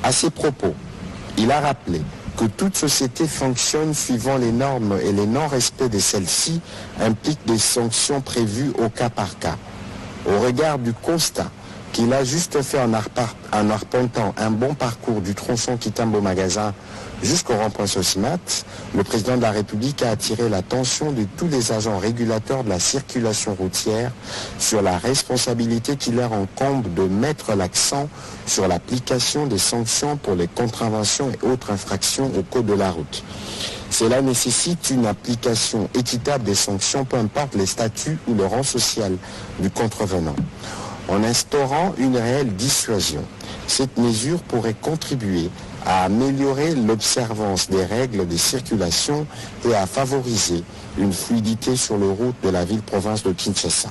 À ces propos, il a rappelé que toute société fonctionne suivant les normes et les non-respects de celles-ci impliquent des sanctions prévues au cas par cas. Au regard du constat qu'il a juste fait en arpentant un bon parcours du tronçon Kitambo-Magasin jusqu'au rond-point Sosimat, le président de la République a attiré l'attention de tous les agents régulateurs de la circulation routière sur la responsabilité qui leur incombe de mettre l'accent sur l'application des sanctions pour les contraventions et autres infractions au code de la route. Cela nécessite une application équitable des sanctions, peu importe les statuts ou le rang social du contrevenant. En instaurant une réelle dissuasion, cette mesure pourrait contribuer à améliorer l'observance des règles de circulation et à favoriser une fluidité sur les routes de la ville-province de Kinshasa.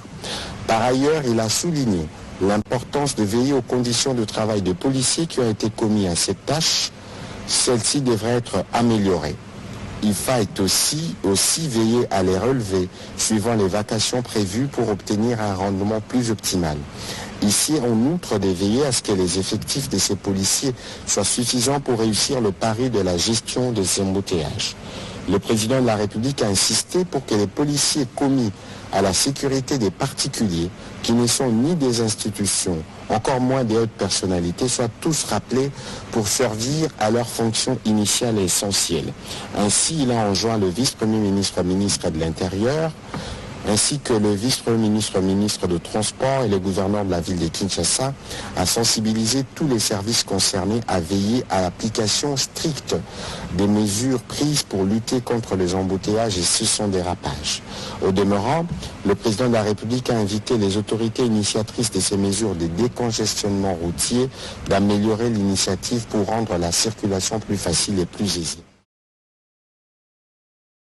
Par ailleurs, il a souligné l'importance de veiller aux conditions de travail des policiers qui ont été commis à cette tâche. Celles-ci devraient être améliorées. Il faille aussi veiller à les relever suivant les vacations prévues pour obtenir un rendement plus optimal. Ici, en outre, de veiller à ce que les effectifs de ces policiers soient suffisants pour réussir le pari de la gestion de ces embouteillages. Le président de la République a insisté pour que les policiers commis à la sécurité des particuliers, qui ne sont ni des institutions, encore moins des hautes personnalités, soient tous rappelés pour servir à leur fonction initiale et essentielle. Ainsi, il a enjoint le vice-premier ministre, ministre de l'Intérieur, ainsi que le vice-premier ministre, ministre de Transport et le gouverneur de la ville de Kinshasa à sensibiliser tous les services concernés à veiller à l'application stricte des mesures prises pour lutter contre les embouteillages et son dérapage. Au demeurant, le président de la République a invité les autorités initiatrices de ces mesures de décongestionnement routier d'améliorer l'initiative pour rendre la circulation plus facile et plus aisée.